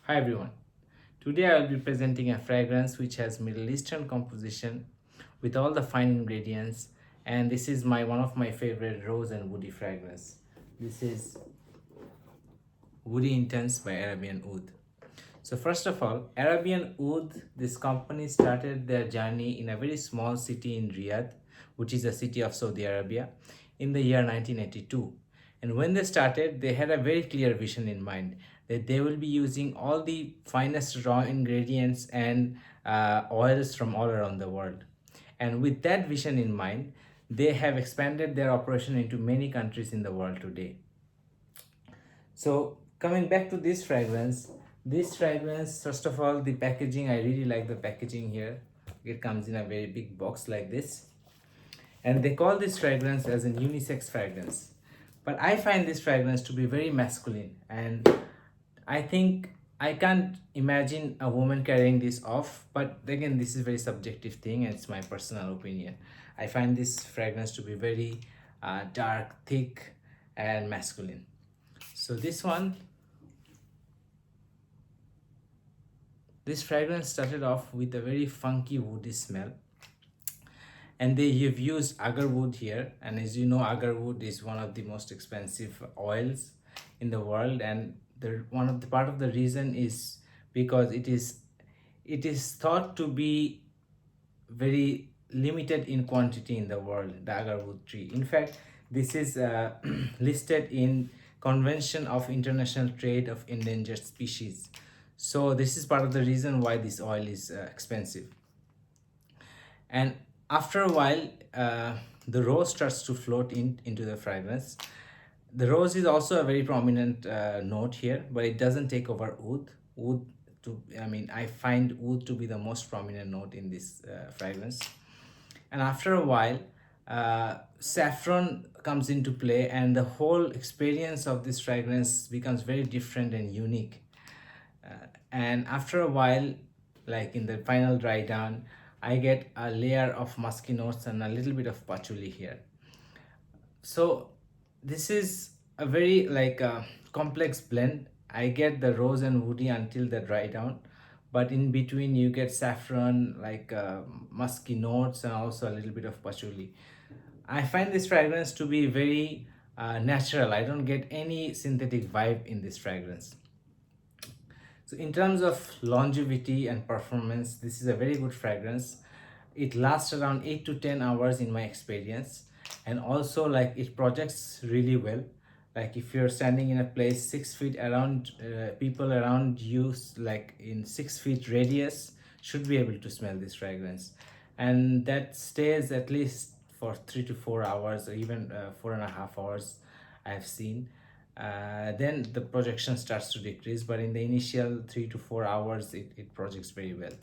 Hi everyone. Today I will be presenting a fragrance which has Middle Eastern composition with all the fine ingredients, and this is my one of my favorite rose and woody fragrance. This is Woody Intense by Arabian Oud. So first of all, Arabian Oud, this company started their journey in a very small city in Riyadh, which is a city of Saudi Arabia, in the year 1982. And when they started, they had a very clear vision in mind that they will be using all the finest raw ingredients and oils from all around the world. And with that vision in mind, they have expanded their operation into many countries in the world today. So coming back to this fragrance, first of all, the packaging, I really like the packaging here. It comes in a very big box like this. And they call this fragrance as a unisex fragrance. But I find this fragrance to be very masculine. And I think I can't imagine a woman carrying this off. But again, this is a very subjective thing and it's my personal opinion. I find this fragrance to be very dark, thick, and masculine. So this fragrance started off with a very funky woody smell, and they have used agar wood here. And as you know, agar wood is one of the most expensive oils in the world, and the one of the part of the reason is because it is thought to be very limited in quantity in the world, the agarwood tree. In fact, this is listed in Convention of International Trade of Endangered Species. So this is part of the reason why this oil is expensive. And after a while, the rose starts to float into the fragrance. The rose is also a very prominent note here, but it doesn't take over oud. I find oud to be the most prominent note in this fragrance. And after a while, saffron comes into play, and the whole experience of this fragrance becomes very different and unique. And after a while, like in the final dry down, I get a layer of musky notes and a little bit of patchouli here. So this is a very complex blend. I get the rose and woody until the dry down, but in between you get saffron, musky notes, and also a little bit of patchouli. I find this fragrance to be very natural. I don't get any synthetic vibe in this fragrance. So in terms of longevity and performance, this is a very good fragrance. It lasts around 8 to 10 hours in my experience, and also like it projects really well. Like if you're standing in a place 6 feet around, people around you, like in 6 feet radius, should be able to smell this fragrance, and that stays at least for 3 to 4 hours, or even 4.5 hours I've seen. Then the projection starts to decrease, but in the initial 3 to 4 hours it projects very well.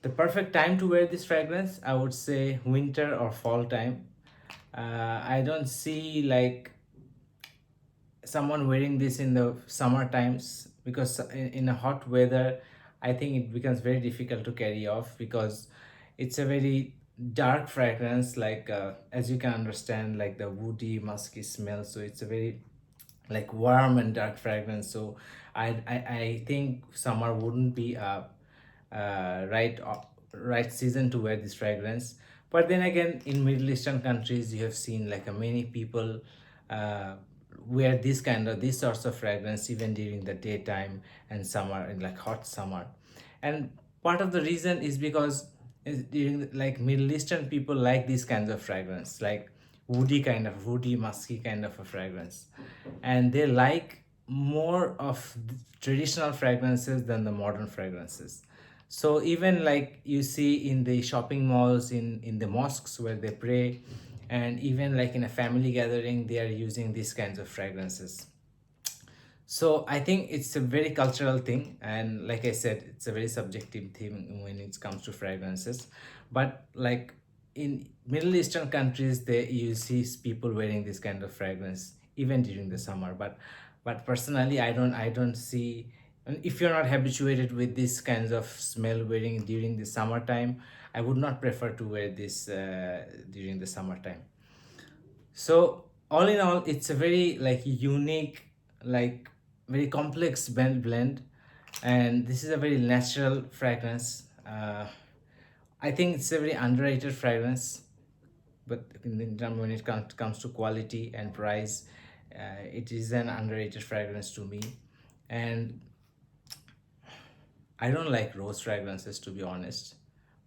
The perfect time to wear this fragrance, I would say winter or fall time. I don't see like someone wearing this in the summer times, because in a hot weather I think it becomes very difficult to carry off, because it's a very dark fragrance, as you can understand, like the woody musky smell. So it's a very like warm and dark fragrance. So I think summer wouldn't be a right season to wear this fragrance. But then again, in Middle Eastern countries, you have seen like many people uh, wear these sorts of fragrance even during the daytime and summer, in like hot summer. And part of the reason is because during like Middle Eastern people like these kinds of fragrance, like woody musky kind of a fragrance, and they like more of the traditional fragrances than the modern fragrances. So even like you see in the shopping malls, in the mosques where they pray, and even like in a family gathering, they are using these kinds of fragrances. So I think it's a very cultural thing, and like I said, it's a very subjective thing when it comes to fragrances. But like in Middle Eastern countries, they you see people wearing this kind of fragrance even during the summer. But personally, I don't see. And if you're not habituated with these kinds of smell wearing during the summertime, I would not prefer to wear this during the summertime. So all in all, it's a very like unique, like very complex blend, and this is a very natural fragrance. I think it's a very underrated fragrance, but in term when it comes to quality and price, it is an underrated fragrance to me. And I don't like rose fragrances, to be honest,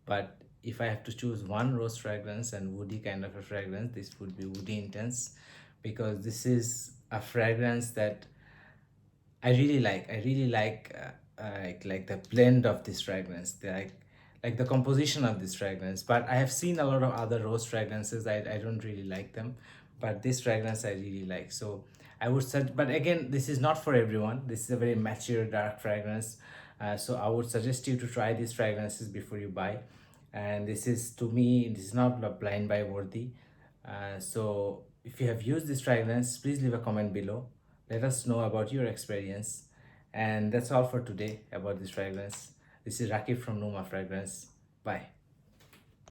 but if I have to choose one rose fragrance and woody kind of a fragrance, this would be Woody Intense, because this is a fragrance that I really like. I really like the blend of this fragrance. Like the composition of this fragrance. But I have seen a lot of other rose fragrances. I don't really like them, but this fragrance I really like. So I would suggest. But again, this is not for everyone. This is a very mature dark fragrance. So I would suggest you to try these fragrances before you buy. And this is, to me, this is not blind buy worthy. So if you have used this fragrance, please leave a comment below. Let us know about your experience. And that's all for today about this fragrance. This is Rakib from Numa Fragrance. Bye.